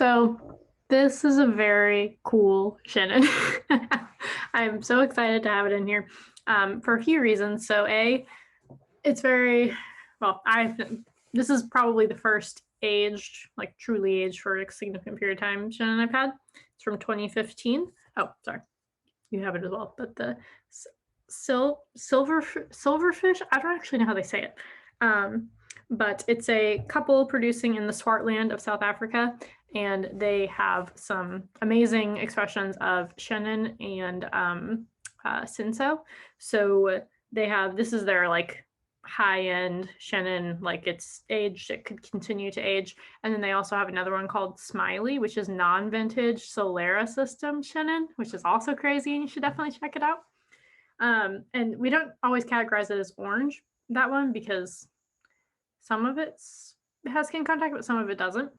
So this is a very cool Chenin. I'm so excited to have it in here for a few reasons. So it's very, well, this is probably the first aged, like truly aged for a significant period of time Chenin I've had. It's from 2015. Oh, sorry, you have it as well. But the silverfish, I don't actually know how they say it. But it's a couple producing in the Swartland of South Africa, and they have some amazing expressions of Chenin and Cinsault. So they have, this is their like high-end Chenin, like it's aged, it could continue to age. And then they also have another one called Smiley, which is non-vintage Solera system Chenin, which is also crazy, and you should definitely check it out. And we don't always categorize it as orange, that one, because some of it has skin contact, but some of it doesn't.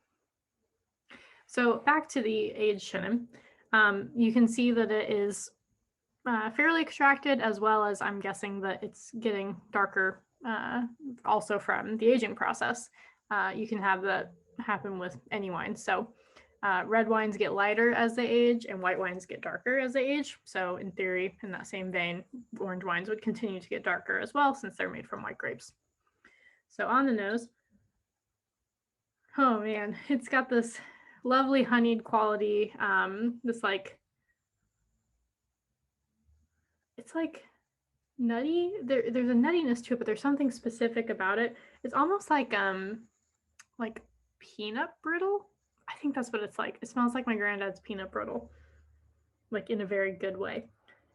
So back to the aged Chenin, you can see that it is fairly extracted, as well as I'm guessing that it's getting darker also from the aging process. You can have that happen with any wine. So red wines get lighter as they age, and white wines get darker as they age. So in theory, in that same vein, orange wines would continue to get darker as well, since they're made from white grapes. So on the nose, oh man, it's got this lovely honeyed quality. This like, it's like nutty. There's a nuttiness to it, but there's something specific about it. It's almost like peanut brittle. I think that's what it's like. It smells like my granddad's peanut brittle, like in a very good way.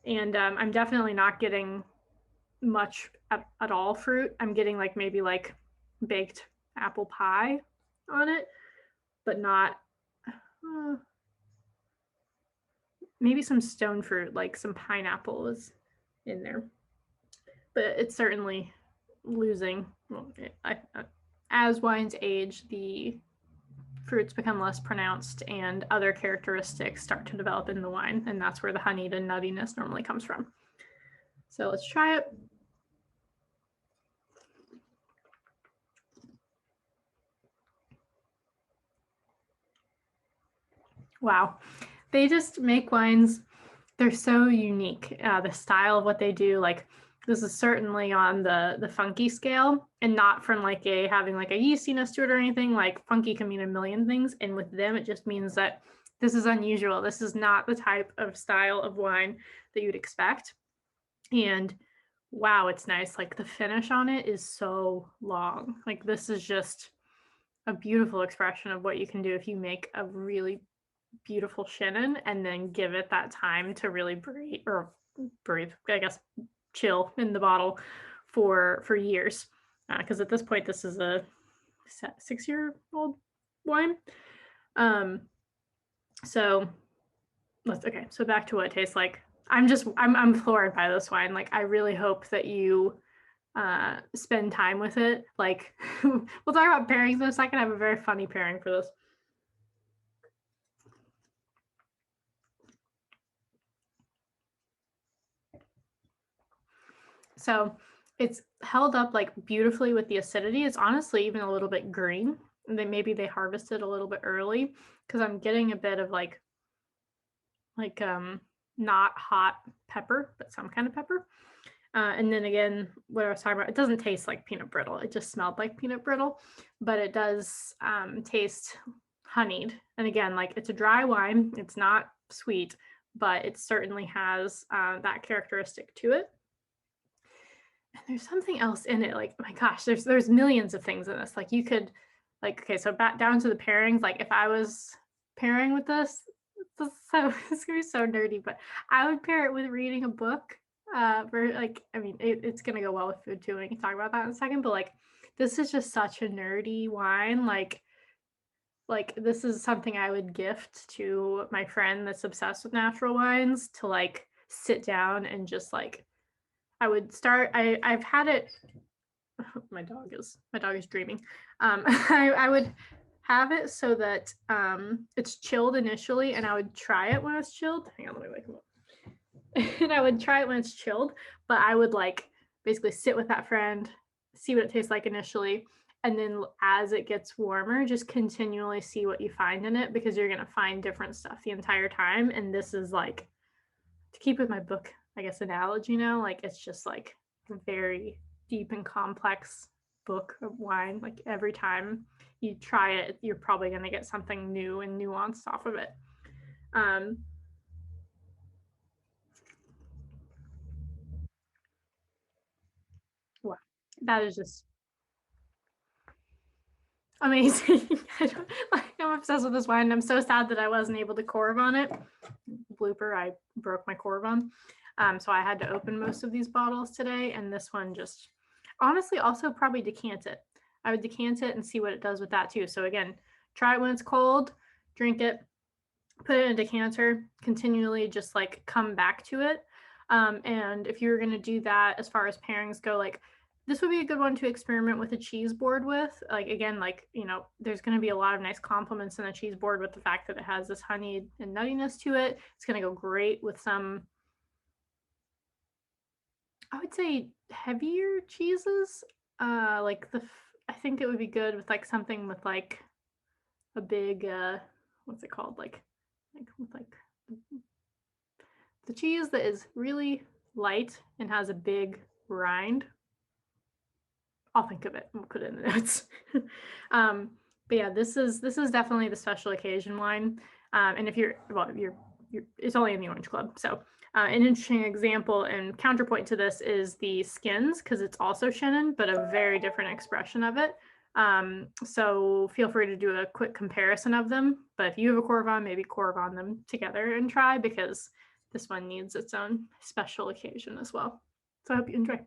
And I'm definitely not getting much at all fruit. I'm getting like maybe like baked apple pie on it, but not maybe some stone fruit, like some pineapple is in there. But it's certainly losing. Well, as wines age, the fruits become less pronounced and other characteristics start to develop in the wine, and that's where the honeyed and nuttiness normally comes from. So let's try it. Wow, they just make wines. They're so unique. The style of what they do, like this is certainly on the funky scale, and not from like having like a yeastiness to it or anything. Like funky can mean a million things, and with them it just means that this is unusual. This is not the type of style of wine that you'd expect. And wow, it's nice. Like the finish on it is so long. Like this is just a beautiful expression of what you can do if you make a really beautiful Chenin and then give it that time to really breathe, I guess, chill in the bottle for years. Because at this point, this is a 6-year-old wine. So so back to what it tastes like. I'm floored by this wine. Like I really hope that you spend time with it. Like we'll talk about pairings in a second. I have a very funny pairing for this. So it's held up like beautifully with the acidity. It's honestly even a little bit green. And then maybe they harvested a little bit early, because I'm getting a bit of like not hot pepper, but some kind of pepper. And then again, what I was talking about, it doesn't taste like peanut brittle. It just smelled like peanut brittle, but it does taste honeyed. And again, like it's a dry wine. It's not sweet, but it certainly has that characteristic to it. And there's something else in it. Like, oh my gosh, there's millions of things in this. Like you could, like, okay, so back down to the pairings. Like if I was pairing with this, it's gonna be so nerdy, but I would pair it with reading a book. For like, I mean, it's gonna go well with food too. We can talk about that in a second. But like, this is just such a nerdy wine. Like this is something I would gift to my friend that's obsessed with natural wines, to like sit down and just like, I would start. I've had it. My dog is dreaming. I would have it so that it's chilled initially, and I would try it when it's chilled. Hang on, let me wake him up. And I would try it when it's chilled, but I would like basically sit with that friend, see what it tastes like initially, And then as it gets warmer, just continually see what you find in it, because you're going to find different stuff the entire time. And this is like, to keep with my book, I guess, analogy now, like it's just like a very deep and complex book of wine. Like every time you try it, you're probably going to get something new and nuanced off of it. Wow, that is just amazing. I'm obsessed with this wine. I'm so sad that I wasn't able to corv on it. Blooper, I broke my corv on. So I had to open most of these bottles today, and this one just, honestly, also probably decant it. I would decant it and see what it does with that too. So again, try it when it's cold, drink it, put it in a decanter, continually just like come back to it. And if you're going to do that, as far as pairings go, like this would be a good one to experiment with a cheese board with. Like, again, like, you know, there's going to be a lot of nice compliments in a cheese board with the fact that it has this honey and nuttiness to it. It's going to go great with some, I would say, heavier cheeses. Like I think it would be good with like something with like a big, what's it called? Like with like the cheese that is really light and has a big rind. I'll think of it and we'll put it in the notes. But yeah, this is definitely the special occasion wine. And if you're it's only in the Orange Club. So an interesting example and counterpoint to this is the skins, because it's also Chenin, but a very different expression of it. So feel free to do a quick comparison of them. But if you have a Corvon, maybe Corvon them together and try, because this one needs its own special occasion as well. So I hope you enjoy.